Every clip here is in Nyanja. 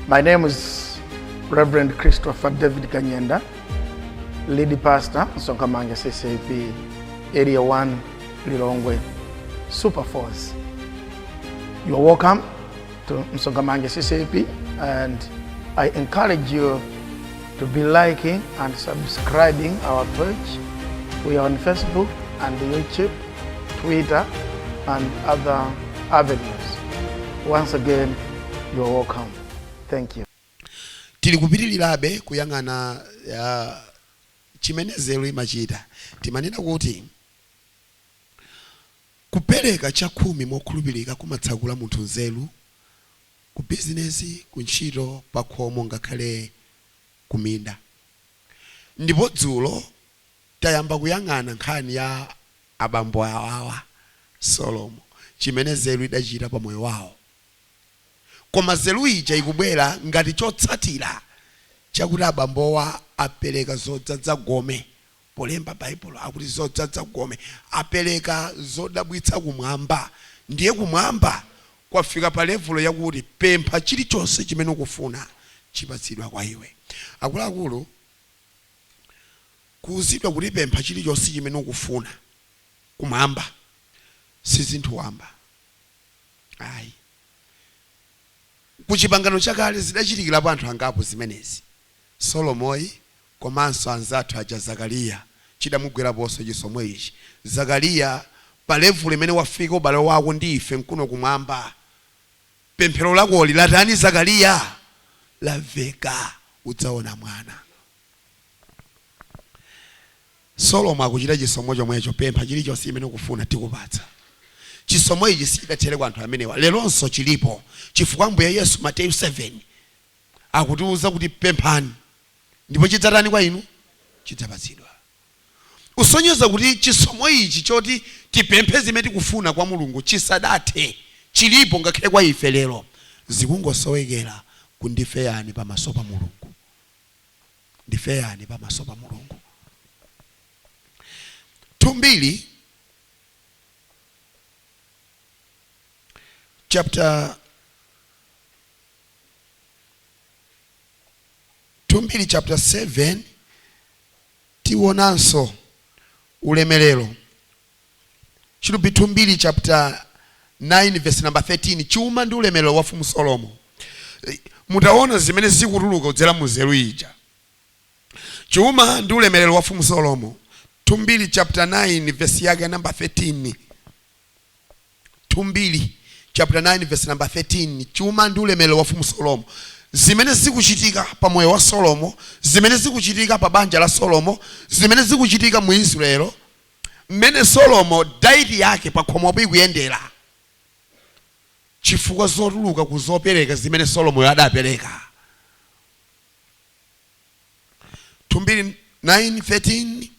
My name is Reverend Christopher David Kanyenda, Lady Pastor, Msongamange CCP, Area 1, Lilongwe, Super Force. You are welcome to Msongamange CCP, and I encourage you to be liking and subscribing our page. We are on Facebook and YouTube, Twitter, and other avenues. Once again, you are welcome. Thank you. Tili kupitilirabe kuyang'ana chimene nzeru imachita. Timanena kuti kupereka chakhumi mokhulupirika kumatsegula munthu nzeru ku business, ku ntchito, pa khomo ngakhale kuminda. Ndipo dzulo tayamba kuyang'ana nkhani ya abambo awa Solomo, chimene nzeru idachita pa moyo wawo. Koma nzeru ija ikubwera ngati chotsatira chakuti abambowa apereka zodzaza gome. Polemba Bible akuti zodzaza gome, apereka zodabwitsa kumwamba. Ndiye kumwamba kwafika pa level yakuti pempha chilichonse chimene ukufuna chipatsidwa kwa iwe. Akuluakulu kuuzidwa kuti pempha chilichonse chimene ukufuna kumwamba si zinthu wamba. Ayi. Kuchipangano chakale zidachitikira pa anthu angapo zimenezi. Solomoni komanso anzathu aja Zakariya chidamugweraponso chisomo ichi. Zakariya pa level imene wafika ubale wako ndi ife nkuno kumwamba. Pemphero lako lilatani Zakariya? Lamveka, udzaona mwana. Solomoni akuchita chisomo chomwecho, pempha chilichonse chimene ukufuna tikupatsa. Chisomo ichi sichidathere kwa anthu amenewa, leronso chilipo. Chifukwa Ambuye Yesu Mateyu 7 akutiuza kuti pemphani ndipo chidzatani kwa inu? Chidzapatsidwa. Usonyeza kuti chisomo ichi choti tipemphe zimene tikufuna kwa Mulungu chisadathe, chilipo ngakhale kwa ife lero. Zikungosowekera kundifeyani pamaso pa Mulungu. Ndifeyani pamaso pa Mulungu. 2 chapter 7 tionanso ulemerero. Should be 2 chapter 9 verse number 13. Chuma ndi ulemerero wa mfumu Solomo. Mutaona zimene zikutuluka kudzera mu nzeru ija. Chuma ndi ulemerero wa mfumu Solomo. 2 chapter 9 verse yake number 13. 2 chapter 9 verse number 13. Chuma ndi ulemerero wa mfumu Solomo. Zimene zikuchitika pa moyo wa Solomo, zimene zikuchitika pa banja la Solomo, zimene zikuchitika mu Israeli, mmene Solomo diet yake pa khomopo ikuyendera. Chifukwa zotuluka kuzopereka zimene Solomo adapereka. 2:9-13.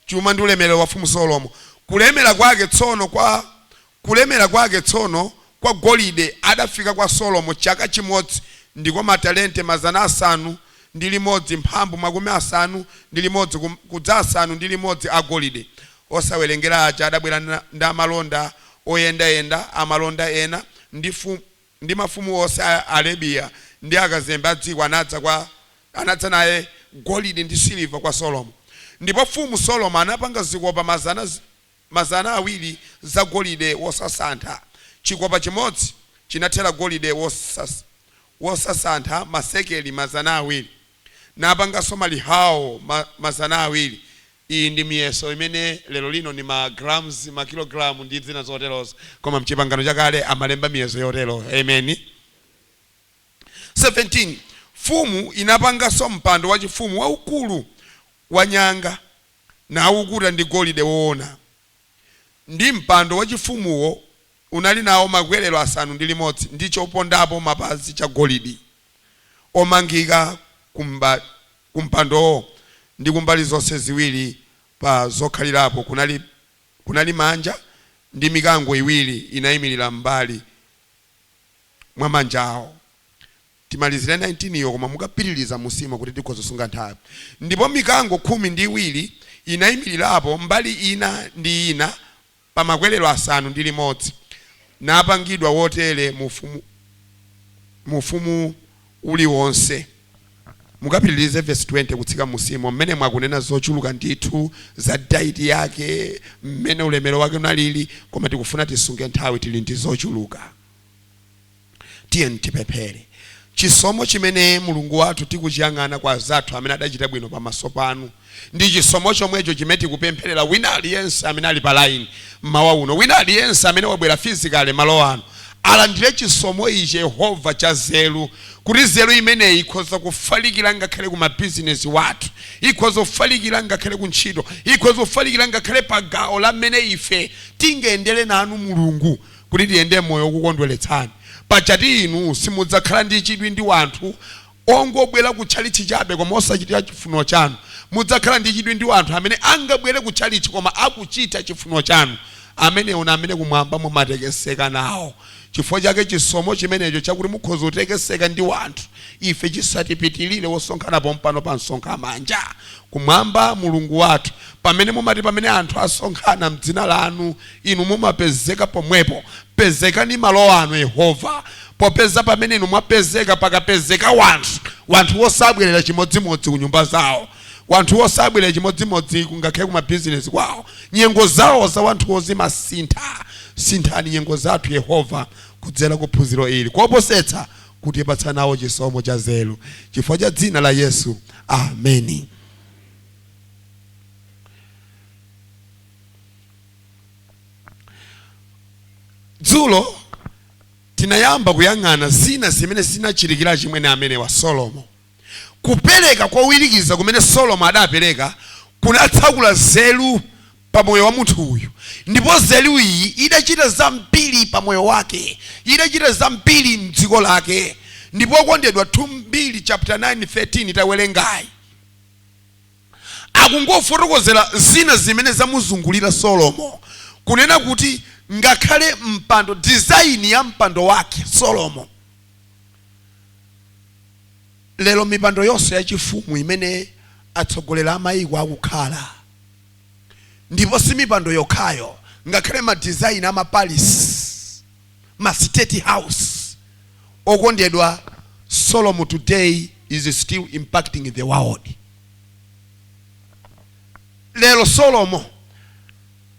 Chuma ndi ulemerero wa mfumu Solomo. Kulemera kwake tsono kwa golide adafika kwa Solomo chaka chimodzi ndiko matalente 500 mphambu 50 kudza 5 a golide. Osawerengera aja adabwera ndi amalonda oyendayenda, amalonda ena ndi mafumu onse a Arabia ndi akazembe a dziko anadza naye golide ndi silver kwa Solomo. Ndipo mfumu Solomo anapanga zikopa 200 za golide wosasantha. Chikopa chimodzi chinathera golide wosasantha masekeli 200. Napanganso malihawo 200. Iyi ndi miyeso imene lero lino ni grams, kilogramu ndi zina zoterozo. Koma mchipangano chakale amalemba miyeso yotero. Amen. 17. Fumu inapanganso mpando wachifumu waukulu wa nyanga na ukuta ndi golide woona. Ndi mpando wachifumuwo unali nawo magwerero 6 ndi chopondapo mapazi cha golide omangika kumpandowo ndi kumbali zonse ziwiri pa zokhalirapo kunali manja ndi mikango iwiri inayimirira mbali mwa manjawo. Timalizire 19 iyo koma mukapitiliza musimo kuti tikhozosunga nthawi. Ndipo mikango 12 inayimirirapo mbali ina ndi ina pa magwerero 6 napangidwa wotere mufumu uliwonse. Mukapitilize verse 20 kutsika musimo mmene mwakunena zochuluka ndithu za diet yake, mmene ulemero wake unalili, koma tikufuna tisunge nthawi tili ndi zochuluka. Tiye tipemphere. Chisomo chimene Mulungu wathu tikuchiyang'ana kwa zathu amene adachita bwino pamaso panu, ndi chisomo chomwecho chimene tikupempherera wina aliyense amene ali pa line mmawa uno, wina aliyense amene wabwera physically malo ano, alandire chisomo ichi Yehova cha nzeru, kuti nzeru imeneyi ikhoza kufalikira ngakhale ku mabizinesi wathu, ikhoza kufalikira ngakhale ku ntchito, ikhoza kufalikira ngakhale pa gawo la mmene ife tingendere nanu Mulungu, kuti tiyende moyo wokukondweretsani. Pachati inu simudzakhala ndi chidwi ndi wanthu ongobwera kutchalichi chabe koma osachitira chifuniro chanu. Mudzakhala ndi chidwi ndi wanthu amene angabwere kutchalichi koma akuchita chifuniro chanu, amenewo na amene kumwamba mumatekeseka nawo. Chifukwa chake chisomo chimenecho chakuti mukhoza kutekeseka ndi wanthu, ife chisatipitilire wosonkhana pompano pa msonkha manja kumwamba. Mulungu wathu, pamene mumati pamene anthu asonkhana mdzina lanu, inu mumapezeka pomwepo. Pezekani malo anu Yehova, popeza pamene inu mwapezeka pakapezeka wanthu wosabwerera chimodzimodzi ku nyumba zawo, wanthu wosabwerera chimodzimodzi kungakhale ku mabizinesi kwawo, nyengo zawo za wanthu wozimasintha. Sinthani nyengo zathu Yehova kudzera ku phunziro ili, koposetsa kuti ipatsa nawo chisomo cha nzeru, chifukwa cha dzina la Yesu, ameni. Dzulo tinayamba kuyang'ana zina zimene zinachitikira chimwene amene wa Solomo. Kupereka kwa uwirikiza kumene Solomo adapereka kunatsakula nzeru pa moyo wa munthu uyu, ndipo nzeru iyi idachita zambiri pa moyo wake, idachita zambiri mdziko lake. Ndipo okondedwa 2 chapter 9:13 tawerengayi, akungofotokozera zina zimene zamuzungulira Solomo, kunena kuti ngakhale mpando, design ya mpando wake Solomo. Lero mipando yonse ya chifumu imene atsogolera amayiko akukhala, ndipo si mipando yokhayo, ngakhale ma design ama palace, ma state house. Okondedwa, Solomon today is still impacting the world. Lero Solomon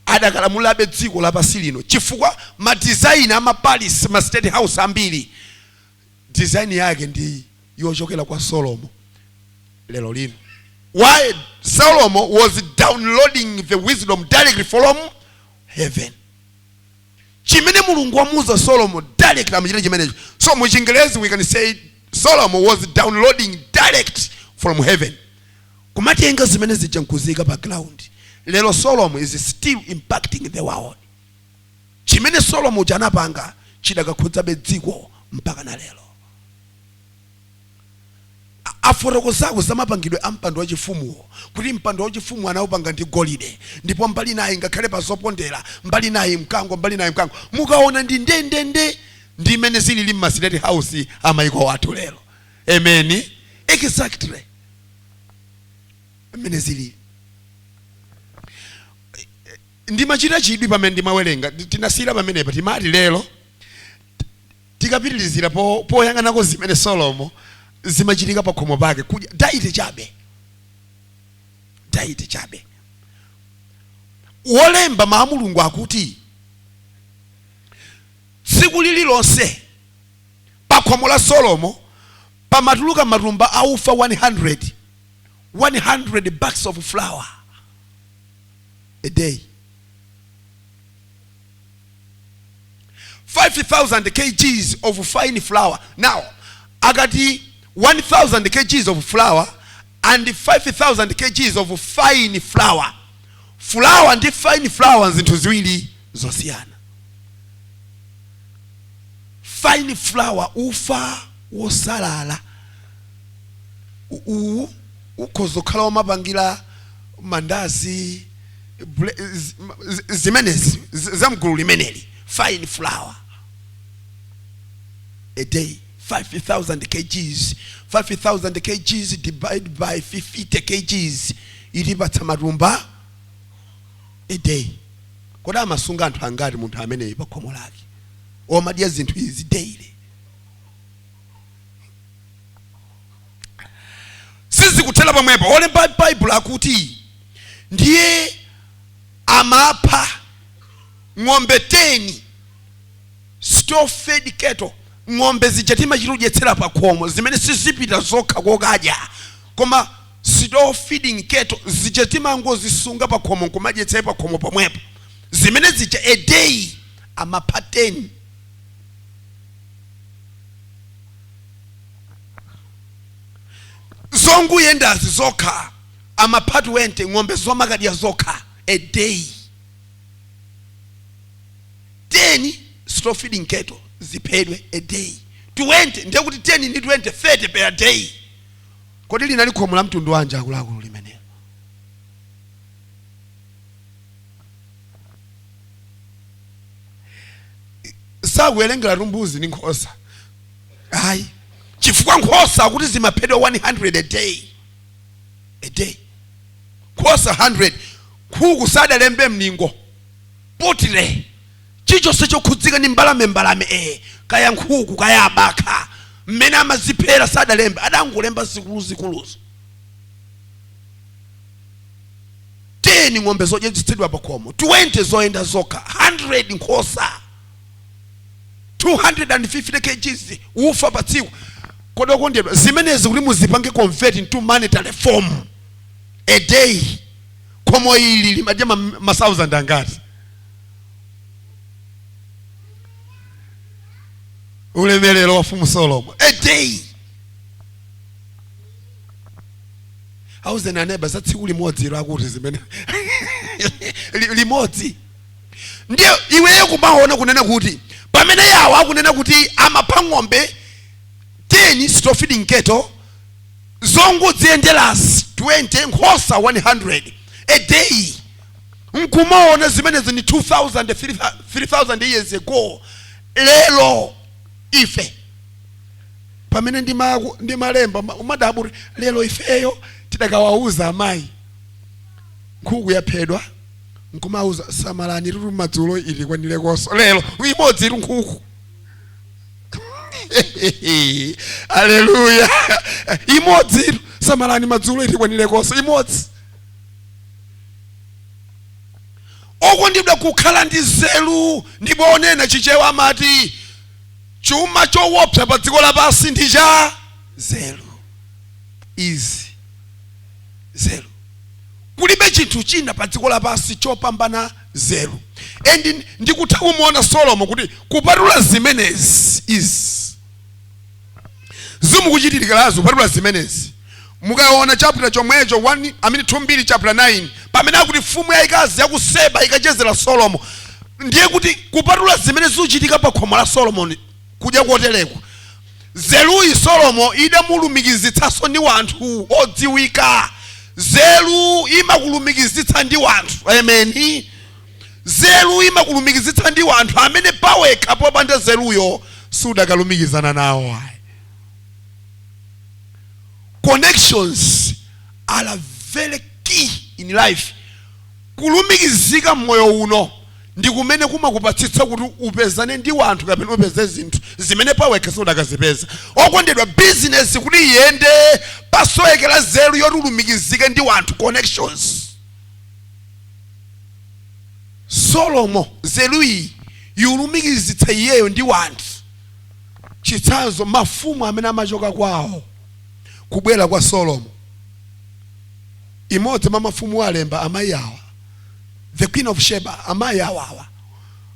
adakalamulabe dziko lapansi lino chifukwa ma design ama palace, ma state house ambiri design yake ndi yochokera kwa Solomon lero lino. Why? Solomon was downloading the wisdom directly from heaven. Chimene Mulungu wamuza Solomon directly amachita chimenecho. So mu Chingerezi we can say Solomon was downloading direct from heaven. Kumatenga zimene zichankuzika pa ground. Lero Solomon is still impacting the world. Chimene Solomon chanapanga chidakakhudza dziko mpaka na lero. Afotokozako zamapangidwe ampando wachifumuwo, kuti mpando wachifumu anaupanga ndi golide, ndipo mbali naye ngakhale pa zopondera, mbali naye mkango, mbali naye mkango. Mukaona ndi ndendende ndi imene zili mu state house amayiko wathu lero. Amen. Exactly. Amene zili. Ndimachita chidwi pamene ndimawerenga, tinasira pamene pa timati lero tikapitilizira poyang'anako zimene Solomo zimachitika pa khomo pake kudya diet chabe. Wolemba mawu a Mulungu akuti tsiku lililonse pa khomo la Solomo pamatuluka matumba aufa 100 bags of flour a day. 5,000 kgs of fine flour. Now, agati 1,000 kgs of flour and 5,000 kgs of fine flour. Flour and fine flour zinthu ziwiri zosiyana. Fine flour ufa wosalala ukozokhala wamapangira mandazi zimenezi zamgulu limeneli. Fine flour a day. 5,000 kgs. 5,000 kgs divided by 50 kgs. Ilipata matumba a day. Koda masunga anthu angati munthu amene pa khomo lake. Omadya zinthu izi daily. kulephera pamwepo olemba Bible akuti ndiye amapha ng'ombe 10 store fed cattle, ng'ombe zichatima chirudyetsera pa khomo zimene sizipita zokha kokadya koma store feeding cattle zichatima ngozisunga pa khomo kumadyetsera pa khomo pamwepo zimene zicha a day amapha 10. Zongu yendazi zokha amapha 20 ng'ombe zomakadya zokha a day. 10 store feeding cattle ziphedwe a day. 20 ndiye kuti 10 ndi 20 30 per day. Kodi linali khomo la mtundu wanje akuluakulu limenelo? Sakuwerengera rumbuzi ndi nkhosa. Hayi. Chifukwa nkhosa kuti zimaphedwa 100 a day. A day. Nkhosa 100. Nkhuku sadalembe mningo. Potile. Chichonse chokhudzika ndi mbalame kaya nkhuku kaya abakha mmene amaziphera sadalembe adangolemba zikuluzikuluzo. 10 ng'ombe zodyetsedwa pa khomo, 20 zoyenda zokha, 100 nkhosa, 250 kgs ufa pa tsiku. Kodi okondedwa zimenezi kuti muzipange convert into monetary form a day, khomo ili limadya ma thousand angati? Ulemelero wa Mfumu Solomon a day. Hauze na neighbor za tsiku limodzi akuti zimene limodzi. Ndiyo iweyo kumaona kunena kuti pamene yawo akunena kuti amapha ng'ombe 10 store feeding cattle zongo ziyendelas 20 nkhosa 100 a day. Nkumaona zimenezi ni 2000 3000 years ago. Lelo ife pamene ndi malemba umadaburi lelo ifeyo tidakawauza amayi nkhuku yaphedwa nkumauza samalani ruru madzulo ili kwanile koso lelo imodzi iri nkhuku. Haleluya. Imodzi samalani madzulo ili kwanile koso imodzi. Okondedwa kukhala ndi nzeru ndipo onena chichewa amati chuma chowopsa pa dziko lapansi ndi cha nzeru. Easy. Nzeru. Kulibe chinthu china pa dziko lapansi chopambana nzeru. And ndikutha kumuona Solomon kuti kupatula zimenezi zimukuchitikirazo kupatula zimenezi. Mukaona chapter chomwecho 2 chapter 9 pamene akuti mfumu yayikazi yakuseba ikachezera Solomon. Ndiye kuti kupatula zimene zikuchitika pa khomo la Solomon kudya kotereko. Zeruyi Solomon idamulumikizitsanso ndi wanthu odziwika. Zeru imakulumikizitsa ndi wanthu. Amen. Zeru imakulumikizitsa ndi wanthu amene pawekha popanda zeruyo sudakalumikizana nawo. Connections are very key in life. Kulumikizika mmoyo uno ndi kumene kumakupatsitsa kuti upezane ndi wanthu kapena upeze zinthu zimene pawekha sudakazipeza. Okondedwa business kuti iyende pasowekera zeru yolumikizika ndi wanthu, connections. Solomon zeruyi yulumikizitsa iyeyo ndi wanthu. Chitsanzo mafumu amene amachoka kwawo kubwera kwa Solomon. Imodzi mwa mafumu alemba amayi awa, the Queen of Sheba, amayi awawa.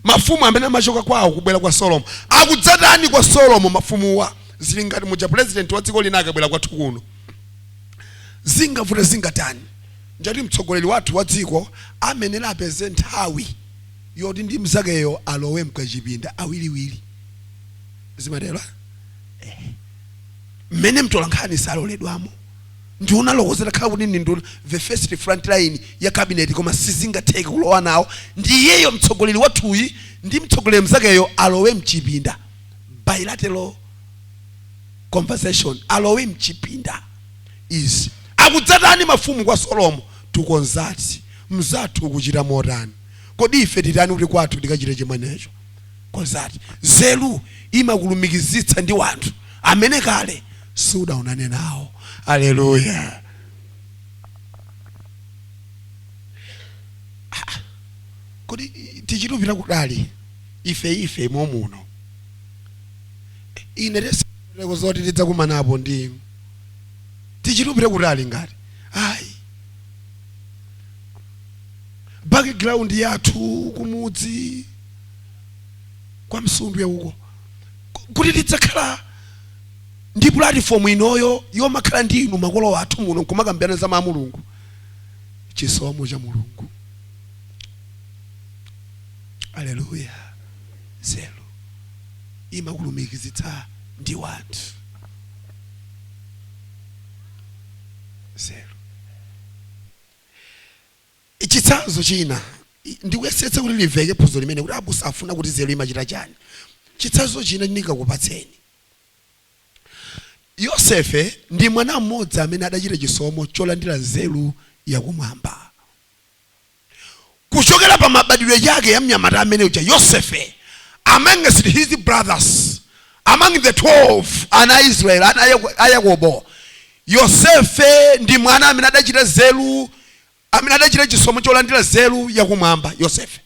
Mafumu amene amachoka kwawo kubwera kwa Solomon. Akudzatani kwa Solomon mafumuwa zili ngati muja president wa dziko lina akabwera kwathu kuno. Zingavute zingatani. Njati mtsogoleri wathu wa dziko amenera apeze nthawi yoti ndi mzakeyo alowe mkachipinda awiriwiri. Zimatero? Mmene mtolankhani saloledwamo. Ndi unalokozera khala kuti ndi the first front line ya cabinet koma sizingatheke kulowa nawo. Ndi iyeyo mtsogoleri wathuyi ndi mtsogoleri mzakeyo alowe mchipinda. Bilateral conversation alowe mchipinda. Is akudzatani mafumu kwa Solomon tukonzati mzathu kuchita motani. Kodi ife titani kuti kwathu ndikachite chimwenecho? Konzati zeru imakulumikizitsa ndi wanthu amene kale sudaonane nawo. Haleluya. kodi tichitupita kudali ife momuno ine leko zoti tidzakumanapo ndi tichitupita kudali ngati ayi background yathu kumudzi kwa msundu uko kuti tidzakhala ndi platform inoyo yomakhala ndi inu makolo athu muno kumakambirana za Mulungu chisomo cha Mulungu. Haleluya. Zelo imakulumikizitsa ndi wanthu. Zelo ichitsanzo china ndikuyesetsa kuti liveke phunziro limene kuti abusa afuna kuti zelo imachita chani. Chitsanzo china ndikakupatseni. Yosefe ndi mwana mmodzi amene adachita chisomo cholandira nzeru yakumwamba. Kuchokera pa mabadwidwe yake ya mnyamata amene uja Yosefe, among his brothers, among the 12 ana Israel, ana Yakobo, Yosefe ndi mwana amene adachita nzeru, amene adachita chisomo cholandira nzeru yakumwamba. Yosefe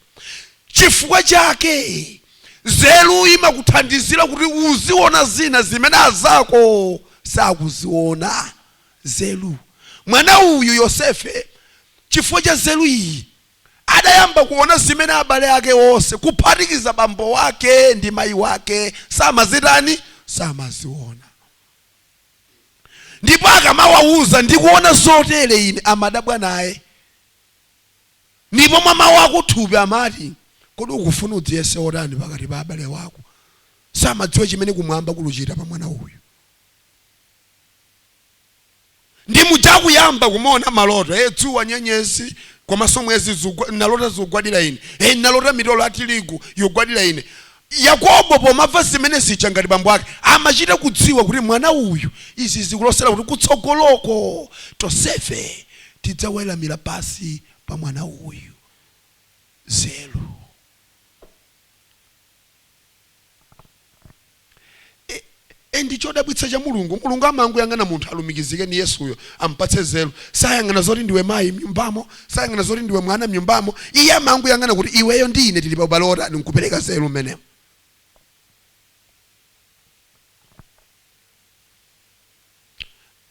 chifukwa chake nzeru imakuthandizira kuti uziona zina zimene azako sakuziona. Nzeru mwana uyu Yosefe chifukwa cha nzeru iyi adayamba kuona zimene abale ake onse kuphatikiza bambo wake ndi mayi wake samazitani samaziona. Ndipo akamawauza ndikuona zotere ine amadabwa naye. Ndipo mama wako thupi amati kodi ukufuna udziyese otani pakati pa abale wako samadziwa chimene kumwamba kuluchita pa mwana uyu. Ndi mudzakuyamba kumona maloto dzuwa nyenyezi komanso mwezi nalota zogwadira ine nalota mitolo atiligu yogwadira ine. Yakobo pomamva zimene zicha ngati bambo ake amachita kudziwa kuti mwana uyu izi zikulosera kuti kutsogoloko Yosefe tidzaweramira pasi pa mwana uyu. Zelo ndichodabwitsa cha Mulungu. Mulungu amanguyang'ana munthu alumikizike ni Yesuyo ampatse zelo. Sayang'ana zoti ndiwe mayi mnyumbamo, sayang'ana zoti ndiwe mwana mnyumbamo. Iye amanguyang'ana kuti iweyo ndi ine tili pa ubale otani nkupereka zelo menemo.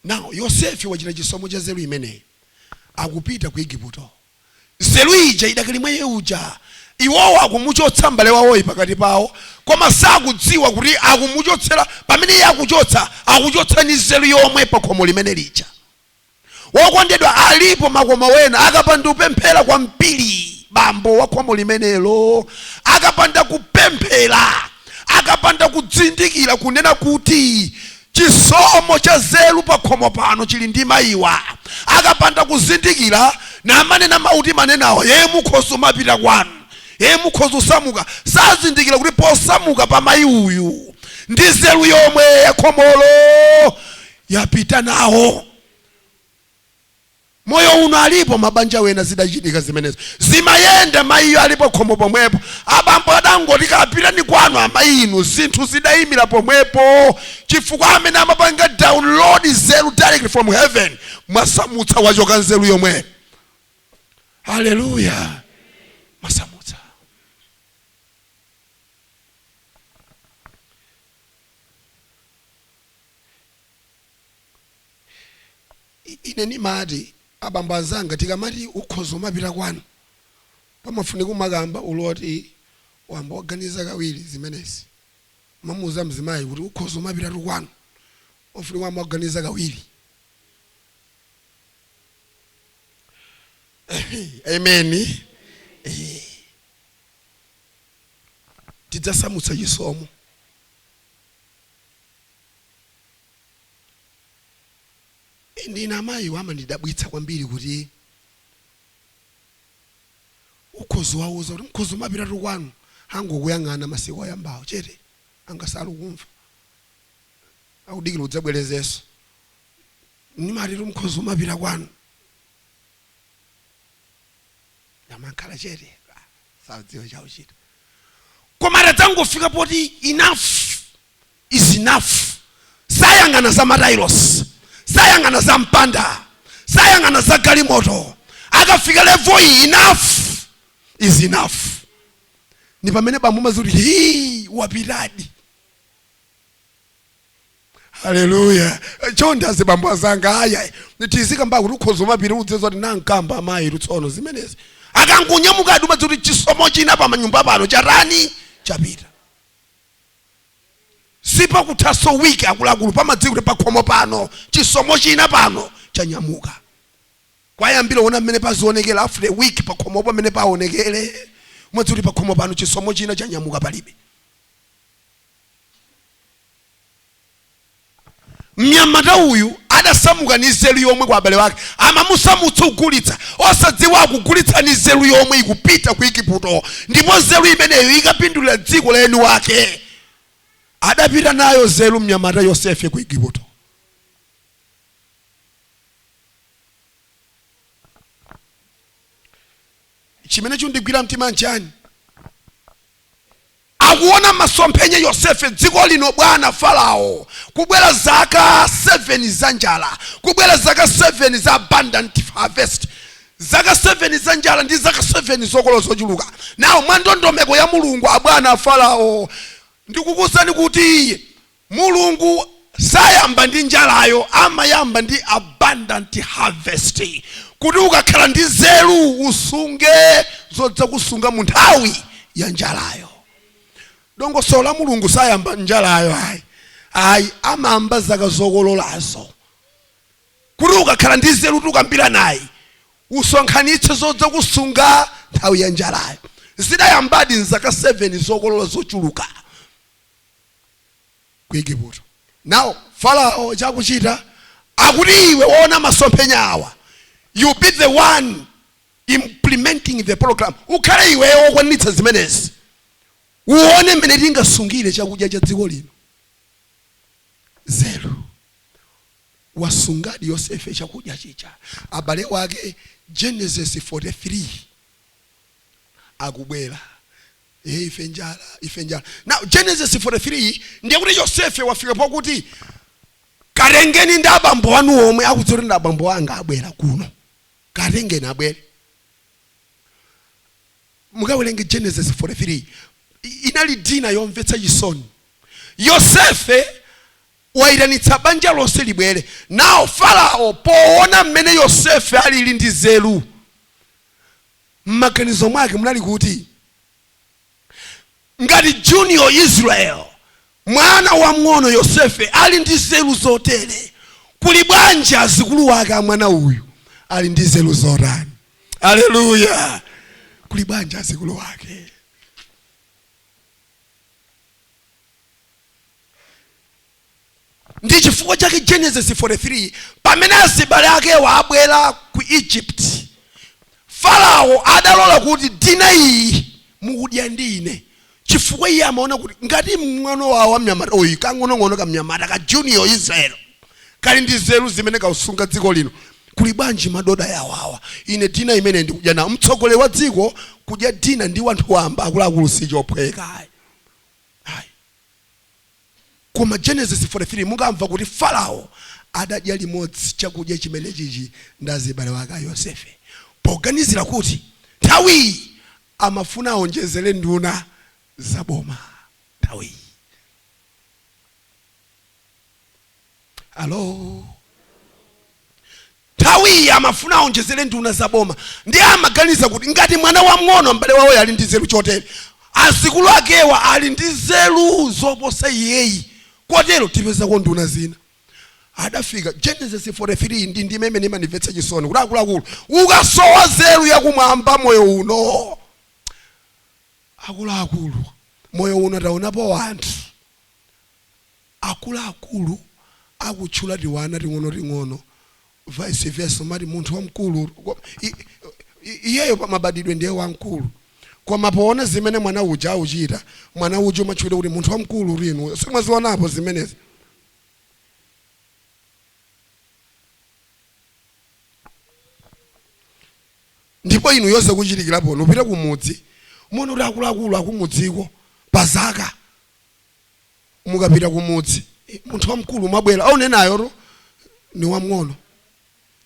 Now Yosefe wachita chisomo cha zelo imeneyi akupita ku Igupto. Zelo ija idakali mwa uja iwowo akumuchotsa mbale wawo pakati pawo koma sakudziwa kuti akumuchotsera pamene iye akuchotsa akuchotsa ni nzeru yomwe pa khomo limene lija. Wokondedwa alipo makoma wena akapanda kupemphera kwa mpiri bambo wa khomo limenelo, akapanda kupemphera, akapanda kudzindikira kunena kuti chisomo cha nzeru pa khomo pano chili ndi mayiwa, akapanda kuzindikira na manena mauti manenawo ye mukhoso mapita kwanu mukhozo samuka sazindikira kuti posamuka pa mayi uyu ndi nzeru yomwe yakhomolo yapita nawo. Moyo uno alipo mabanja wena zidachitika zimenezo zimayenda mayiyo alipo khomo pomwepo abambo adangoti kapita ni kwanu amayi inu zinthu zidayimira pomwepo chifukwa amene amapanga download nzeru direct from heaven masamutsa wachoka nzeru yomwe. Haleluya. Masamutsa. Ine ni mati abamba zanga tikamati ukhozo mapita kwanu pamafunika umakamba uloti wamba organiza kawiri zimenezi mamuza mzimayi kuti ukhozo mapita kwanu ofunika wamba organiza kawiri. Amen. Tidzasamutsa chisomo. Ndina mayi wama ndidabwitsa kwambiri kuti ukhozo wauza kuti mkhozo mapita kwanu angokuyang'ana masiku ayambawo chete angasala kumva akudikira udzabwerezenso nimati mkhozo mapita kwanu namakhala chete sadziwa chauchita koma tangofika poti enough is enough. Sayang'ana za matailos, sayang'ana za mpanda, sayang'ana za galimoto, akafika level enough is enough. Ni pamene bambo mazuri hii wapiradi. Hallelujah. Chonda zibambo azanga haya. Nitizika mba kurukozo mapiri uzezo nankamba amayi rutsono zimenezi. Akangunyamuka aduma zuri chisomo china pa manyumba pano charani chapita. Sipa kutaso wiki akulu pamadziko pa khomo pano chisomo china pano chanyamuka. Kwayambira ona mmene pazionekera after a week pa khomo pamene paonekere. Mwadzuri pa khomo pano chisomo china chanyamuka palibe. Mnyamata uyu adasamuka ni nzeru yomwe kwa abale wake amamusamutsa kugulitsa osadziwa kugulitsa ni nzeru yomwe ikupita ku Igupto ndipo nzeru imeneyo ikapindulira dziko la eni wake adapita nayo nzeru mnyamata Yosefe ku Igupto. Chimene chundigwira mtima nchani akuona masomphenya Yosefe dziko lino bwana Farao kubwera zaka 7 za njala, kubwera zaka 7 za abundant harvest, zaka 7 za njala ndi zaka 7 zokolo zochuluka. Nawo mwandondomeko ya Mulungu abwana Farao ndikukusani kuti Mulungu sayamba ndi njalayo, amayamba ndi abundant harvest. Kuti ukakhala ndi nzeru usunge zodza kusunga mu nthawi ya njalayo. Dongo sola Mulungu sayamba njalayo ayi amamba zaka zokololazo. Kuti ukakhala ndi nzeru tukambira naye usonkhanitse zodza kusunga nthawi ya njalayo. Zidayambadi zaka 7 zokolola zochuluka ku Igupto. Now Farao chakuchita akuti iwe waona masomphenya awa, you be the one implementing the program. Ukhale iwe okwanitsa zimenezi. Uone mmene tingasungire chakudya cha dziko lino. Zero. Wasungadi Yosefe chakudya chicha. Abale wake Genesis 43 akubwera. Ife njala. Now Genesis 43 ndiye kuti Yosefe wafika pakuti karengeni ndi abambo wanu omwe akudzora ndi abambo anga abwera kuno. Karengeni abwere. Mukawerenge Genesis 43. Inali dina yomvetsa chisoni. Yosefe wairanitsa banja lonse libwere. Now Farao poona mmene Yosefe alili ndi nzeru, mmaganizo mwake munali kuti ngati junior Israel mwana wa mng'ono Yosefe ali ndi nzeru zotere, kuli bwanji azikulu wake amwana uyu ali ndi nzeru zotani? Hallelujah. Kuli bwanji azikulu wake. Ndi chifukwa chake Genesis 43 pamene azibale ake wabwera ku Egypt, Farao adalola kuti dina iyi mukudya ndine, chifukwa iye amaona kuti ngati mng'ono wawo mnyamata oyi kang'ono ka mnyamata ka junior Israel kali ndi nzeru zimene kausunga dziko lino, kuli bwanji madoda yawawa ine dina imene ndikudya na mtsogoleri wa dziko kudya dina ndi wanthu wamba akuluakulu sichophweka. Koma Genesis 43 mukamva kuti Farao adadya limodzi chakudya chimene chichi ndazibale wake Yosefe, poganizira kuti nthawi amafuna aonjezere nduna zaboma nthawi. Hello. Nthawi amafuna aonjezere nduna zaboma ndi amaganiza kuti ngati mwana wa mng'ono mbale wawo ali ndi nzeru chotere, azikulu akewa ali ndi nzeru zoposa iyeyi, kotero tipeza ko nduna zina. Adafika Genesis 43 ndi ndime imene imandimvetsa chisoni kuti akuluakulu ukasowa nzeru yakumwamba moyo uno. Akuluakulu moyo uno taonapo wanthu akuluakulu akutchula tiwana ting'ono vice versa, mati munthu wamkulu iyeyo pamabadidwe ndiye wamkulu. Koma poona zimene mwana uja auchita, mwana uja umachita kuti munthu wamkulu lino simwazionapo zimenezi. Ndipo inu yonse kuchitikirapo upita kumudzi muno kuti akuluakulu akumudziko pazaka mukapita kumudzi munthu wamkulu mwabwera aunenayo ni wamng'ono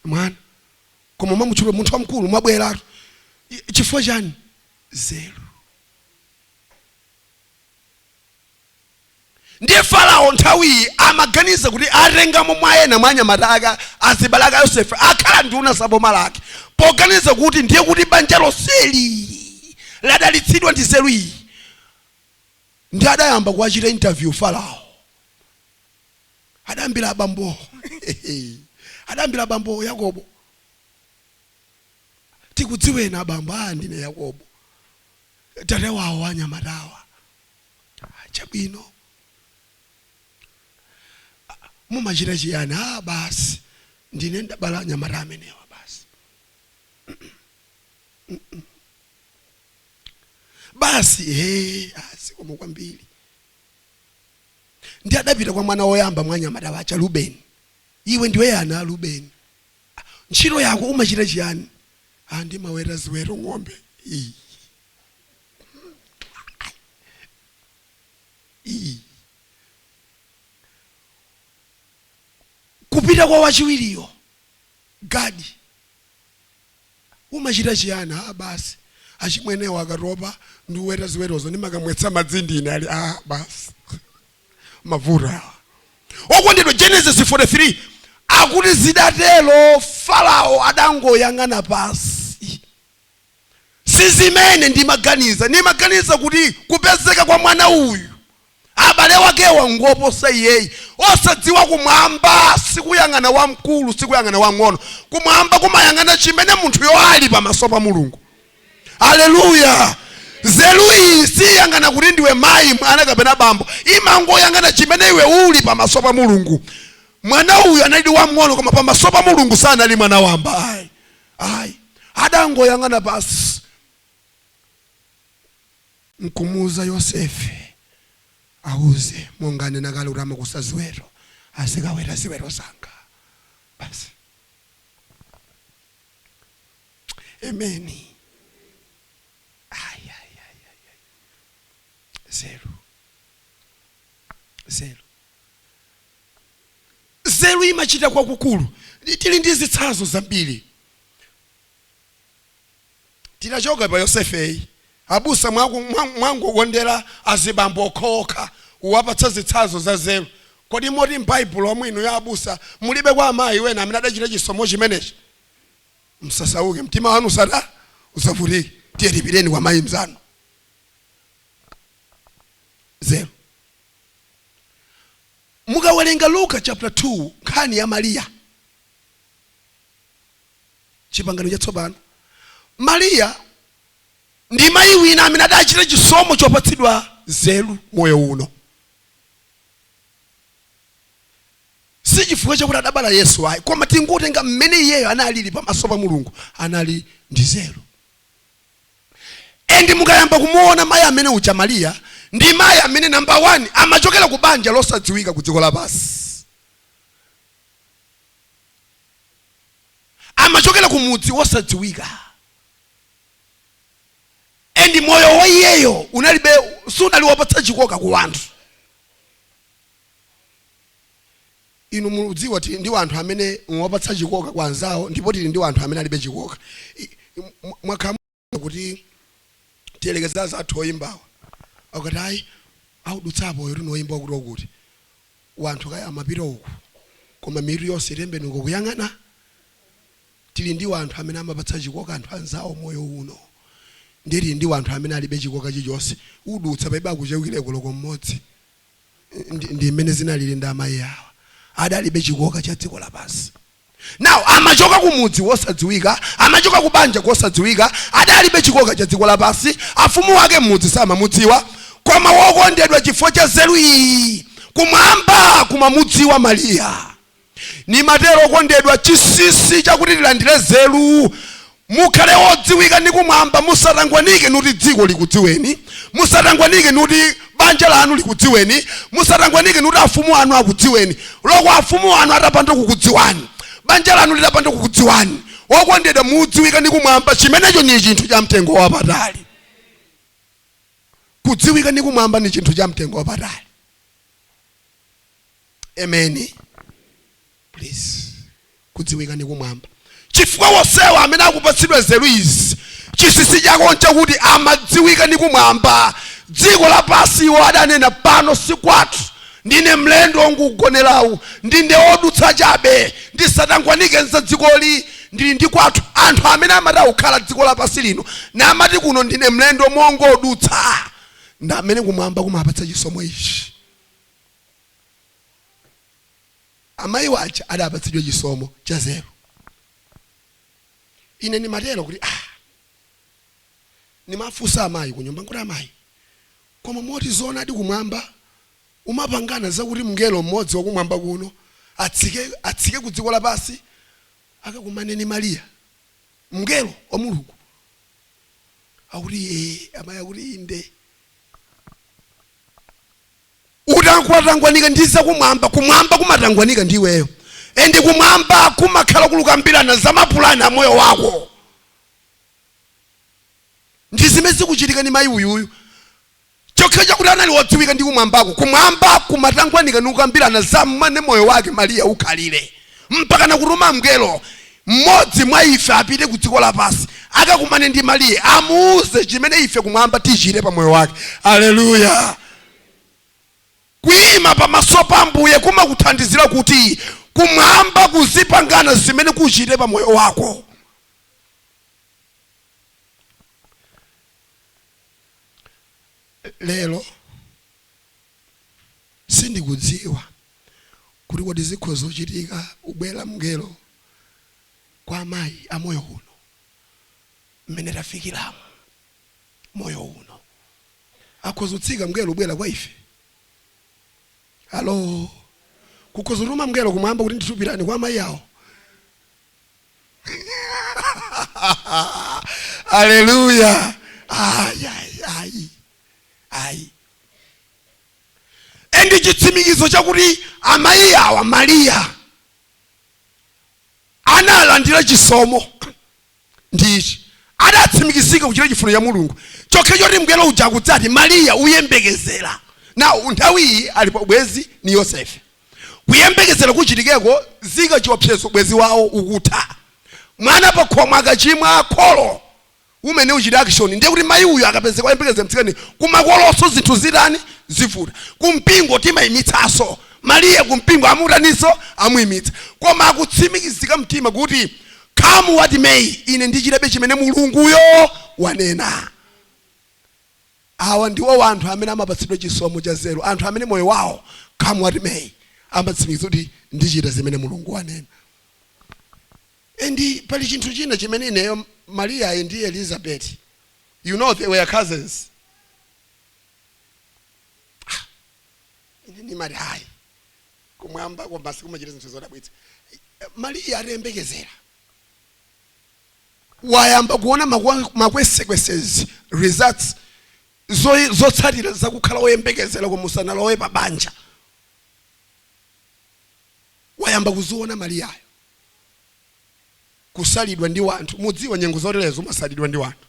mwana, koma mwamutchula munthu wamkulu mwabwera chifukwa chani? Nzeru. Ndiye Farao nthawi amaganiza kuti atengamo mwayena mwanyamata azibala a Yosefe akhala nduna saboma lake, poganiza kuti ndiye kuti banja lonseli ladalitsidwa ndi nzeru iyi. Ndi adayamba kuwachita interview Farao. Adambira abambo adambira abambo Yakobo, tikudziweni abambo, ndine Yakobo tate wawo wanyamatawa. Chabwino mumachita chiyani? Basi ndine ndabala anyamata amenewa basi. Basi sikoma kwambiri. Ndi adapita kwa mwana woyamba mwanyamata wacha Rubeni. Iwe ndiwe yana Rubeni, ntchito yako umachita chiyani? Ndimaweta ziweto ng'ombe. Kupita kwa wachiwiriyo Gadi, umachita chiyani? Basi achimwenewo akatopa ndiweta ziwetozo ndimakamwetsa madzindini ali basi mavura. Okondedwa, Genesis 43 akuti zidatelo Farao adangoyang'ana pasi. Sizimene ndimaganiza kuti kupezeka kwa mwana uyu abale wakewa ngoposa iyeyi. Osadziwa kumwamba sikuyang'ana wamkulu sikuyang'ana wang'ono, kumwamba kumayang'ana chimene munthu yo ali pamaso pa Mulungu. Haleluya. Nzeru iyi siyang'ana kuti ndiwe mayi mwana kapena bambo, imangoyang'ana chimene iwe uli pamaso pa Mulungu. Mwana uyu anali wamng'ono koma pamaso pa Mulungu sanali mwana wamba. Adangoyang'ana pasi. Nkumuza Yosefe auze mongane nakale kuti amakusa ziweto asikaweta ziweto zanga basi. Amen. Nzeru imachita kwa kukulu. Tili ndi zitsanzo zambiri. Tinachoka pa Yosefe abusa mwangokondera azibambo okhoka uwapatsa zitsanzo za nzeru. Kodi moti m'Baibulo mwinu ya abusa mulibe kwa amayi wena amene adachita chisomo chimenechi? Msasauke, mtima wanu usavutike. Tiye tipiteni kwa mayi mzanu. Nzeru. Mukawerenga Luka chapter 2 nkhani ya Maria, chipangano chatsopano, Maria ndi mayi wina amene adachita chisomo chopatsidwa nzeru moyo uno. Si chifukwa chakuti adabala Yesu ayi, koma tingotenga mmene iyeyo analili pamaso pa Mulungu, anali ndi nzeru. Endi mukayamba kumuona mayi amene ucha Maria, ndi mayi amene number 1 amachokera ku banja losadziwika ku dziko lapansi. Amachokera ku mudzi wosadziwika. Endi moyo wa iyeyo unalibe sunali wapatsa chikoka ku wanthu. Inu mudziwa ndi wanthu amene wapatsa chikoka kwa anzawo, ndipo tili ndi wanthu amene alibe chikoka. Mwakhamu kuti tielekeza zathu oyimbawa akati audutsapo yoti noyimba kuti wanthu kaya amapita uku koma mitu yonse itembenuka kuyang'ana. Tili ndi wanthu amene amapatsa chikoka anthu anzawo moyo uno. Ndiri ndi wanthu amene alibe chikoka chilichonse, udutsa paiba kuchewukireko loko mmodzi. Ndi mmene zinalili ndi amayi awa, adalibe chikoka cha dziko lapansi. Now amachoka ku mudzi wosadziwika, amachoka ku banja kosadziwika, adalibe chikoka cha dziko lapansi. Afumu wake mudzi samamudziwa, koma wokondedwa chifukwa cha nzeru iyi kumwamba kumamudziwa Maria. Ni matero okondedwa, chisisi chakuti tilandire nzeru mukhale odziwika ndi kumwamba. Musatangwanike nuti dziko likudziweni, musatangwanike nuti banja lanu likudziweni, musatangwanike nuti afumu anu akudziweni. Loko afumu anu atapanda kukudziwani, banja lanu litapanda kukudziwani, okondedwa mudziwika ndi kumwamba. Chimenecho ni chinthu cha mtengo wapatali. Kudziwika ndi kumwamba ni chinthu cha mtengo wapatali. Amen. Please. Kudziwika ndi kumwamba. Chifukwa wosewa amene akupatsidwa nzeru izi, chisisi chako nchakuti amadziwika ndi kumwamba. Dziko lapansi iwo adanena pano si kwathu, ndine mlendo ongugonerawu, ndine odutsa chabe, ndisatangwanike nza dzikoli ndili ndi kwathu. Anthu amene amati akukhala dziko lapansi lino na amati kuno ndine mlendo mongodutsa, ndi amene kumwamba kumapatsa chisomo ichi. Amayi wacha adapatsidwa chisomo cha nzeru. Ine nimatero kuti nimafusa amayi kunyumba kuti amayi, koma moti zona adi kumwamba umapangana zakuti mngelo mmodzi wakumwamba kuno atsike ku dziko lapansi akakumane ni Mariya, mngelo wa Mulungu. Akuti amayi akuti inde utankwatangwanika ndiza kumwamba kumatangwanika ndiweyo. Ende kumwamba kumakhala kulukambirana za mapulani a moyo wako. Ndizimezi kuchitika ni mayi uyuyu. Chokha chakuti anali wodziwika ndi kumwambako. Kumwamba kumatangwanika nukambirana za mmene moyo wake Mariya ukhalire. Mpaka na kutuma mngelo mmodzi mwa ife apite ku dziko lapansi akakumane ndi Mariya amuuze chimene ife kumwamba tichite pa moyo wake. Haleluya. Kuima pamaso pa Ambuye kumakuthandizira kuti kumwamba kuzipangana zimene kuchite pa moyo wako. Lero sindikudziwa kuti kodi zikhoza kuchitika ubwera mngelo kwa amayi a moyo uno mmene tafikiramo moyo uno. Akhoza kutsika mngelo ubwera kwa ife. Halo, kukhoza kutuma mngelo kumwamba kuti nditupirani kwa amayi awo. Haleluya. Ai. Endi chitsimikizo chakuti amayi awa Mariya analandira chisomo ndichi adatsimikizika kuchita chifuniro cha Mulungu. Chokha choti mngelo uja kudzati Mariya uyembekezera. Na nthawi alipo bwezi ni Yosefe. Kuyembekezera kuchitikeko zika chiopsezo bwezi wawo ukutha. Mwana pa khoma akachimwa kholo umene uchita action ndiye kuti mayi uyu akapezeka kuyembekezera mtsikani kumakoloso zinthu zitani zivuta. Kumpingo timayimitsaso. Mariya kumpingo amutaniso amuyimitsa. Koma akutsimikizika mtima kuti come what may, ine ndichitabe chimene Mulunguyo wanena. Awa ndiwo anthu amene amapatsidwa chisomo cha nzeru, anthu amene moyo wawo come what may amatsimikiza kuti ndichita zimene Mulungu wanena. Endi pali chinthu china chimene ineyo Mariya ndi Elizabeth, you know they were cousins. Ni mari hai kumwamba kwa basi kumachita zinthu zodabwitsa. Mariya atembekezera. Wayamba kuona makwesekwesezi results zotsatira zakukhala woyembekezera kumusana lowe pa banja. Wayamba kuziona Mariyayo. Kusalidwa ndi wanthu. Mudziwa nyengo zoterezo umasalidwa ndi wanthu.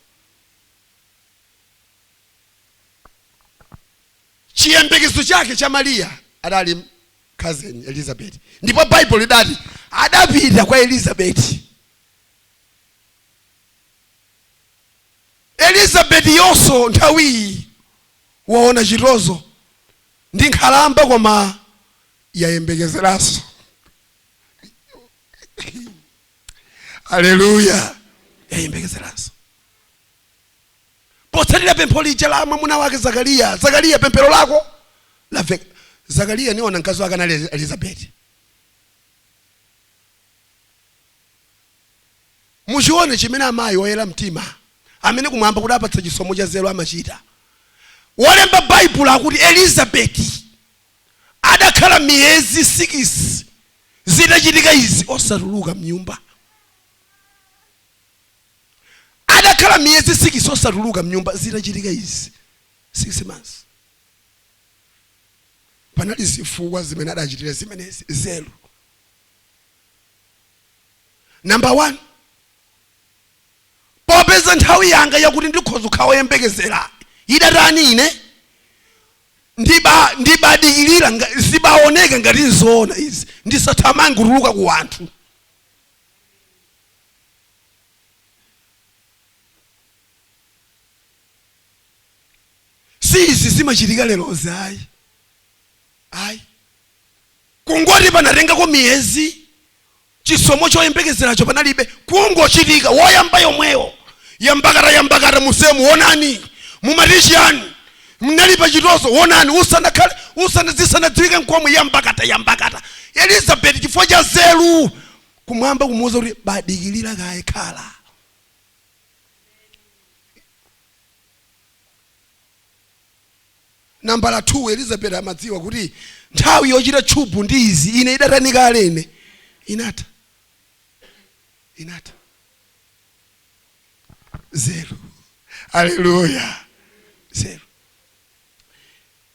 Chiyembekezo chake cha Mariya adali cousin Elizabeth. Ndipo Bible lidati adapita kwa Elizabeth. Elizabeth yonso nthawi waona chirozo ndi nkhalamba koma yayembekezeraso. Haleluya. Yayembekezeraso. Potsatira pempho lija la mwamuna wake Zakariya. Zakariya pemphero lako laveka. Zakariya niona mkazi wake anali Elizabeth. Muchione chimene amayi oyera mtima amene kumwamba kuti apatsa chisomo cha nzeru amachita. Walemba Bible akuti Elizabeth adakhala miyezi 6 zitachitika izi osatuluka mnyumba. Adakhala miyezi 6 osatuluka mnyumba zitachitika izi 6 months. Panali zifukwa zimene adachitira zimenezi nzeru. Number 1, popeza nthawi yanga yakuti ndikhoza kukhala woyembekezera idatani ine ndibadikirira zibaoneka ngati nzoona izi ndisathamange kutuluka ku wanthu. 1 Sisi simachitika lero zayi. Ayi. Kungoti panatengako miyezi chisomo choyembekezeracho panalibe kungochitika woyamba yomweyo. Yambakata musemu wonani. Mumatishiyani. Mnalipa chitoso wonani usanadziwike nkomwe yambakata. Elizabeth chifukwa cha nzeru kumwamba kumuwuza kuti badikilira kaye khala. Nambala 2 Elizabeth amadziwa kuti nthawi yochita tchubu ndi izi ine idatanika alene. Inata. Zero. Haleluya. Zero.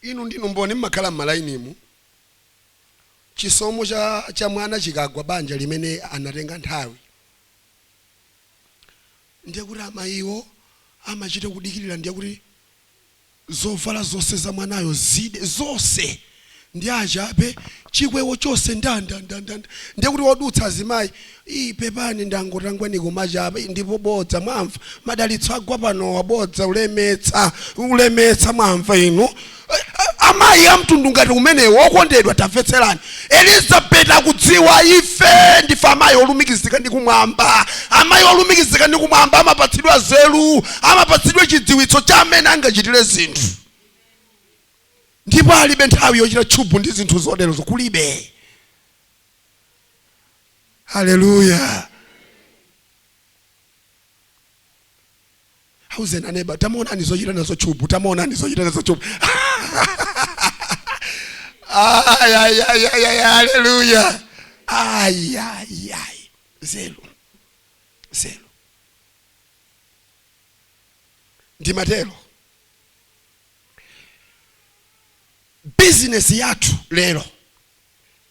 Inu ndinu mboni mmakhala m'malainimu. Chisomo cha mwana chikagwa banja limene anatenga nthawi. Ndiye kuti amayiwo amachita kudikirira ndiye kuti zovala zonse za mwanayo zide zonse ndi achape chikwewo chose ndanda ndiye kuti wodutsa azimayi pepani ndangotangweni kumachape ndipo bodza mwamva madalitso agwa pano wabodza ulemetsa mwamva inu. Amayi amtundu ngati umenewo okondedwa tamvetserani. Elizabeth akudziwa ife ndife amayi olumikizika ndi kumwamba. Amayi olumikizika ndi kumwamba amapatsidwa nzeru, amapatsidwa chidziwitso cha amene angachitire zinthu. Ndipo alibe nthawi yochita tchubu ndi zinthu zodero zokulibe. Haleluya. Hauze na neighbor tamuonani zochita nazo tchubu, tamuonani zochita nazo tchubu. Hallelujah. Zero. Ndimatelo. Business yathu lero.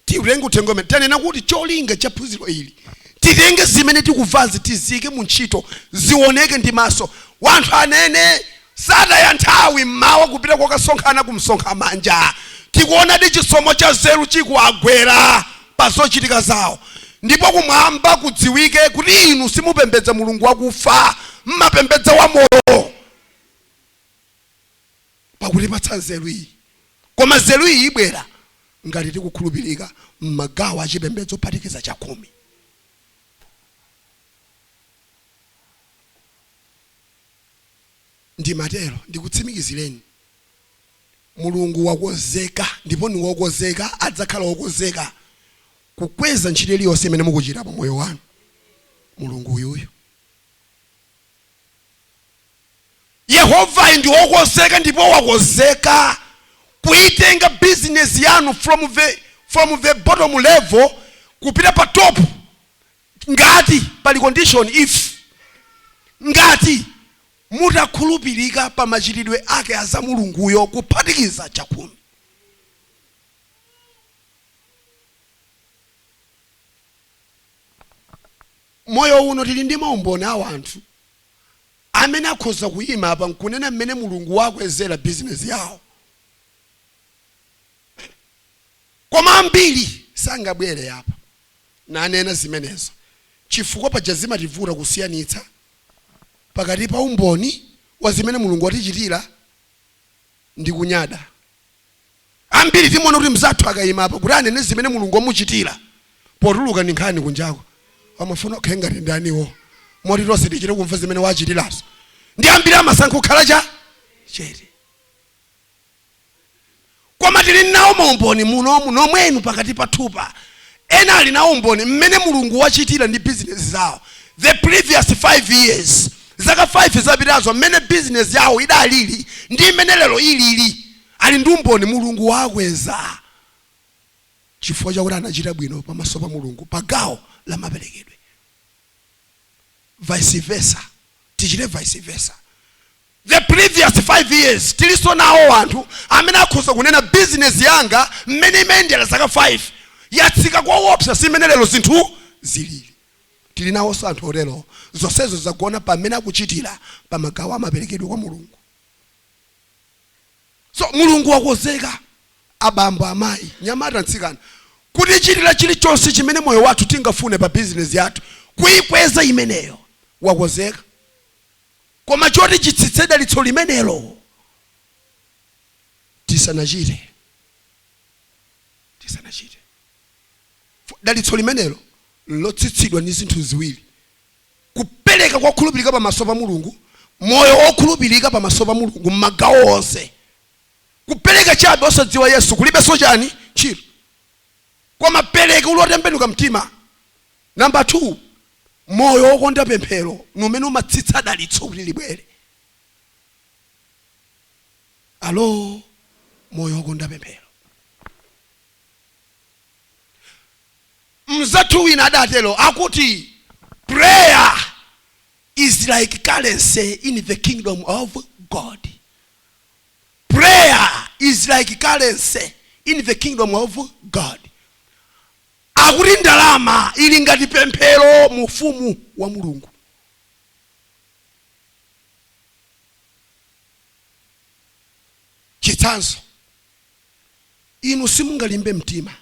Tiulenga utengome tanena kuti cholinga cha phunziro ili. Titenge zimene tikuvazi tizike mu ntchito zioneke ndi maso. Wanthu anene sada ya nthawi mmawa kupita kokasonkhana kumsonkha manja. Tikuona ndi chisomo cha nzeru chikuagwera pa zochitika zawo. Ndipo kumwamba kudziwike kuti inu simupembedza mulungu wakufa, mmapembedza wamoyo. Pakuti patsa nzeru iyi. Koma nzeru iyi ibwera ngati tikukhulupirika mmagawo achipembedzo phatikiza cha 10. Ndimatero ndikutsimikizireni mulungu wakozeka ndipo ni wokozeka adzakhala wokozeka kukweza ntchito iliyonse imene mukuchita pa moyo wanu. Mulungu uyuyo Yehova ndi wokozeka ndipo wakozeka kuitenga business yanu from the bottom level kupita pa top. Ngati pali condition if ngati mutakhulupirika pa machitidwe ake aza mulunguyo kuphatikiza cha 10. Moyo uno tili ndi maumboni a wanthu amene akhoza kuyima apa nkunena mmene mulungu wakwezera business yawo. Koma ambiri sangabwere apa nanena zimenezo chifukwa paja zimativuta kusiyanitsa pakati pa umboni wa zimene mulungu watichitira ndi kunyada. Ambiri timuona kuti mzathu akayima apa kuti anene zimene mulungu wamuchitira potuluka ndi nkhani kunjako amafuna kukhenga ndaniwo moti tonse tichite kumva zimene wachitirazo. Ndi ambiri amasankha kukhala cha chete. Koma tili nawo maumboni muno mwenu pakati pathupa ena ali nawo umboni mmene mulungu wachitira ndi business zawo the previous 5 years. Zaka 5 zapitazo mmene business yawo idalili ndi mmene lero ilili ali ndi umboni mulungu wakweza chifukwa chakuti anachita bwino pamaso pa mulungu pagawo la maperekedwe. Vice versa tichite vice versa. The previous 5 years tiliso nawo anthu amene akhoza kunena business yanga mmene imendera zaka 5 yatsika kwa wopsa simene lero zinthu zilili. Tili nawo anthu otero zonsezo zakuona pamene akuchitira pamagawo amaperekedwe kwa mulungu. So mulungu wakozeka abambo amayi nyamata nsikana kuti chitira chilichonse chimene moyo wathu tingafune pa business yathu kuyikweza imeneyo wakozeka. Koma choti chitsitse dalitso limenelo tisanachite dalitso limenelo lotsitsidwa ndi zinthu ziwiri: kupereka kwa khulupirika pamaso pa Mulungu, moyo wokhulupirika pamaso pa Mulungu m'magawo onse. Kupereka chabe osadziwa Yesu kulibenso chani chiro, koma pereka ulotembenuka mtima. Number 2, moyo wokonda pemphero numene umatsitsa dalitso kuti libwere. Alo, moyo wokonda pemphero. Mzathu wina adatelo akuti prayer is like currency in the kingdom of God. Prayer is like currency in the kingdom of God. Akuti ndalama ili ngati pemphero mu ufumu wa Mulungu. Chitsanzo, inu simungalimbe mtima.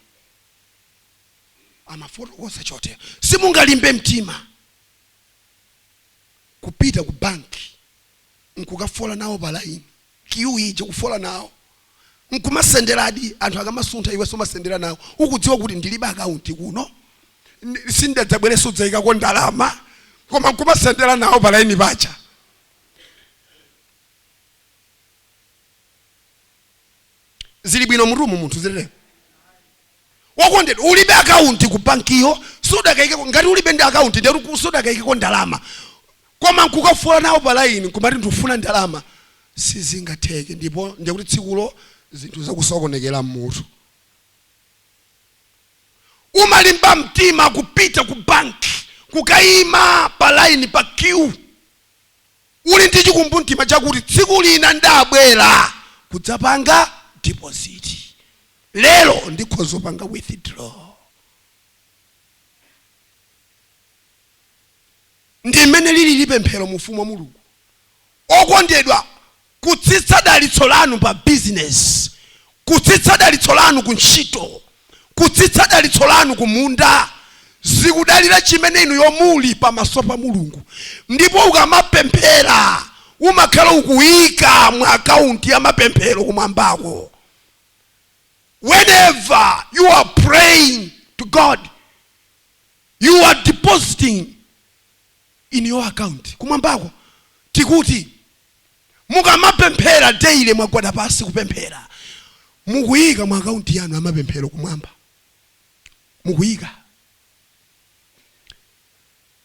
Amafotokoza chote, simungalimbe mtima kupita ku banki nkukafola nawo palaini kiu ije kufola nawo nkumasenderadi anthu akamasuntha iwe somasendera nawo ukudziwa kuti ndilibe akaunti kuno sindadzabwereso dzaika ko ndalama koma nkumasendera nawo palaini pacha. Zili bwino murumu munthu zilele wakondedwa ulibe akaunti ku bankiyo sudakaike ngati ulibe ndi akaunti ndero kusudakaike ko ndalama koma nkukafola nawo palaini kumati ndifuna ndalama sizingatheke. Ndipo ndikuti tsikulo zinthu zakusokonekera mmutu. Umalimba mtima kupita ku banki kukayima palaini pa queue uli ndi chikumbumtima chakuti tsiku lina ndabwera kudzapanga deposit, lero ndikhoza panga withdraw. Ndimene lili pemphero mu ufumu wa Mulungu. Okondedwa, kutsitsa dalitso lanu pa business, kutsitsa dalitso lanu ku ntchito, kutsitsa dalitso lanu ku munda, zikudalira chimene inu yomuli pamaso pa Mulungu. Ndipo ukamapemphera umakhala ukuyika mu akaunti ya mapemphero kumwambako. Whenever you are praying to God, you are depositing in your account kumwambako. Tikuti mukamapemphera daily mwagwada pasi kupemphera, mukuyika mu akaunti yanu amapemphero kumwamba. Mukuyika.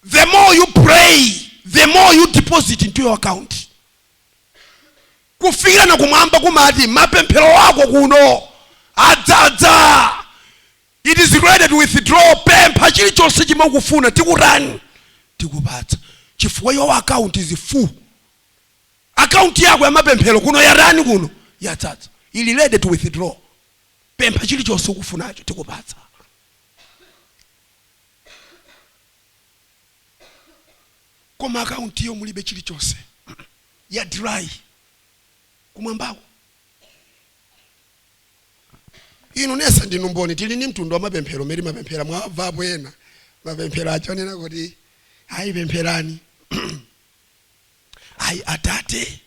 The more you pray, the more you deposit into your account. Kufika na kumwamba kumati mapemphero wako kuno adzaza. It is ready to withdraw. Pempha chilichonse chimene ukufuna tikurani tikupatsa. Chifukwa your account is full. Account yako ya mapemphero kuno yarani kuno yadzadza. Ili ready to withdraw. Pempha chilichonse ukufunacho tikupatsa. Koma account yo mulibe chilichonse ya dry kumwambako. Ino nesa ndinumboni tili ni mtundu wa mapemphero meri mapemphera mwavapo ena mapemphero achonena kuti hayi pempherani hayi Atate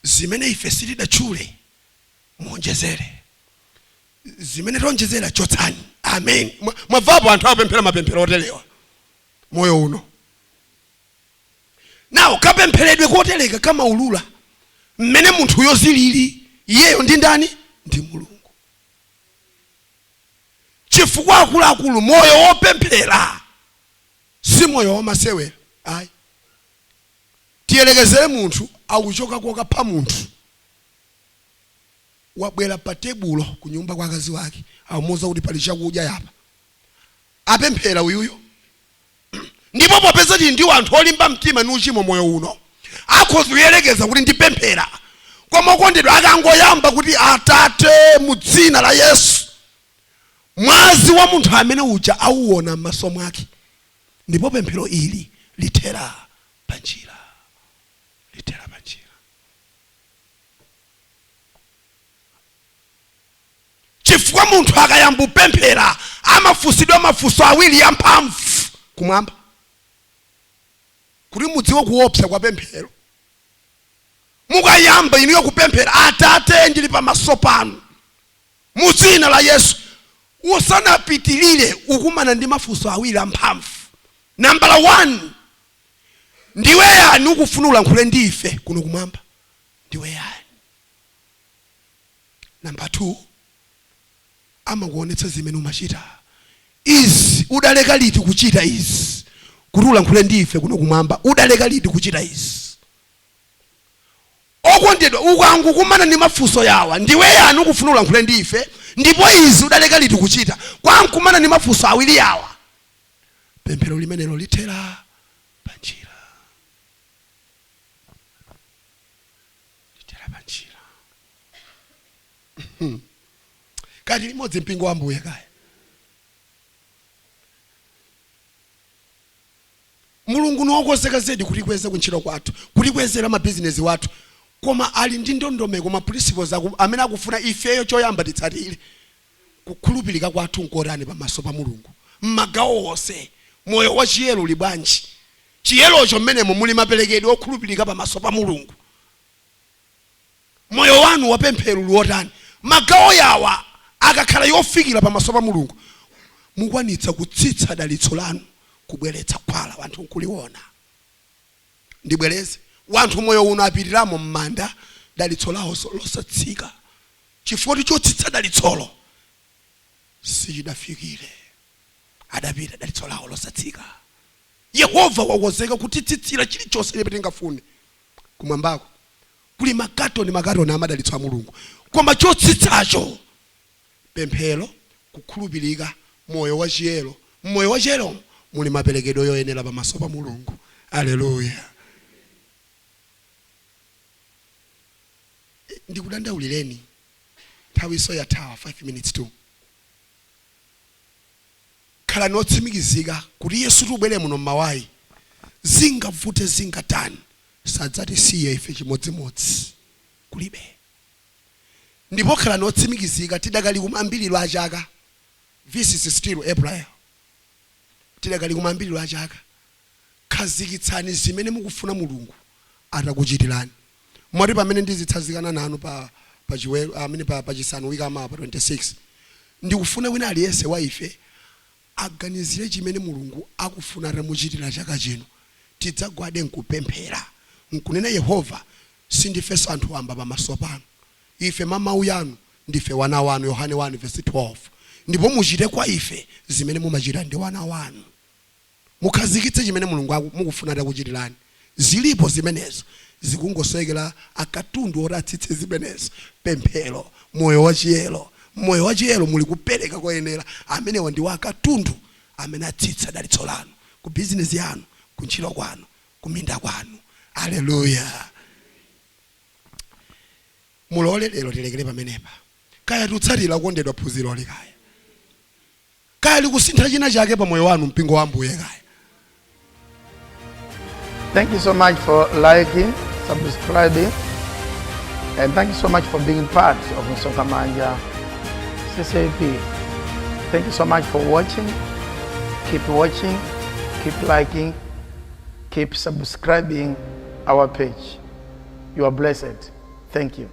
zimene ife sitidachule muonjezere, zimene tonjezera chotsani. Amen. Mwavapo anthu apemphera mapemphero otelewa moyo uno. Now kapempheredwe koteleka kama ulula mmene munthu yozilili iyeyo ndi ndani? Ndi Mulungu. Chifukwa akuluakulu moyo wopemphera si moyo wamasewera. Ayi, tiyelekezere munthu akuchoka kokapha munthu wabwera pa tebulo ku nyumba kwa akazi wake amuuza kuti pali chakudya yapa, apemphera uyuyo. Ndipo popeza kuti ndi anthu olimba mtima ndi uchimo moyo uno akhoza kuyelekeza kuti ndipemphera, koma okondedwa akangoyamba kuti Atate mu dzina la Yesu, mwazi wa munthu amene uja auona m'maso mwake, ndipo pemphero ili lithera panjira. Lithera panjira. Chifukwa munthu akayamba kupemphera amafusidwa mafunso awiri ya mphamvu kumwamba kuti mudziwe kuopsa kwa pemphero. mukayamba inuyo kupemphera, Atate ndili pamaso panu mu dzina la Yesu, usanapitilire ukumana ndi mafunso awiri amphamvu. Number 1, ndiwe yani ukufuna ulankhule ndi ife kuno kumwamba? Ndiwe yani? Number 2, amakuonetsa zimene umachita. Izi udaleka liti kuchita izi? Kuti ulankhule ndi ife kuno kumwamba, udaleka liti kuchita izi? Okondedwa, ukangukumana ndi mafunso yawa, ndiwe yani ukufuna ulankhule ndi ife, ndipo izi udaleka liti kuchita? Kwankumana ndi mafunso awiri yawa, pemphero limenelo lithera panjira. Lithera panjira. Kati limodzi mpingo wa Ambuye kaya. Mulungu nokozeka zedi kuti kweze kuntchito kwathu, kuti kwezera mabizinesi wathu, koma ali ndi ndondomeko ma principles amene akufuna ifeyo choyamba titsatire. Kukhulupirika kwathu nkorani pamaso pa Mulungu mmagawo onse. Moyo wa chiyero uli bwanji? Chiyerocho mmenemo muli maperekedwe okhulupirika pamaso pa Mulungu. Moyo wanu wapemphero uli otani? Magawo yawa akakhala yofikira pamaso pa Mulungu, mukwanitsa kutsitsa dalitso lanu, kubweretsa kwala wanthu nkuliona. Ndibwereze, wanthu moyo uno apitiramo mmanda, dalitso lawo losatsika. Chifukwa chotsitsa dalitsolo sichidafikire, adapita dalitso lawo losatsika. Yehova wakozeka kutitsitsira chilichonse chimene tingafune kumwambako. Kuli makatoni amadalitso a Mulungu, koma chotsitsacho pemphero, kukhulupirika, moyo wa chiyero. Moyo wa chiyero muli maperekedwe yoyenera pamaso pa Mulungu. Haleluya. Ndikudandaulireni nthawi iso yathawa 5 minutes tu. Khala notsimikizika kuti Yesu tubwere muno mmawayi, zingavute zingatani sadzatisiye ife chimodzimodzi kulibe. Ndipo khala notsimikizika tidakali kumambiriro a chaka, this is still April, tidakali kumambiriro a chaka, khazikitsani zimene mukufuna Mulungu atakuchitirani. Mwati pamene ndizitsazikana nanu pa chisanu wiki ama pa 26, ndikufuna wina aliyense wa ife aganizire chimene Mulungu akufuna atamuchitira chaka chino. Tidzagwade nkupemphera, nkunena Yehova, sindifeso anthu amba pamaso panu, ife mamawu yanu ndife wana wanu. Yohane 1:12. Ndipo muchite kwa ife zimene mumachita ndi wana wanu. Mukhazikitse chimene Mulungu mukufuna atakuchitirani. Zilipo zimenezo, zikungoswekera akatundu oratsitse zimenezo. Pemphero, moyo wa chiyero. Moyo wa chiyero muli kupereka koyenera, amene ndi akatundu amene atsitsa dalitso lanu, ku business yanu, ku ntchito kwanu, ku minda kwanu. Haleluya. Mulole lero tilekere pamenepa. Kaya tutsatira kondedwa phunziro likaya, kaya likusintha china chake pa moyo wanu mpingo wa Ambuye kaya. Thank you so much for liking, subscribing, and thank you so much for being part of Msokamanja CCAP. Thank you so much for watching. Keep watching, keep liking, keep subscribing our page. You are blessed. Thank you.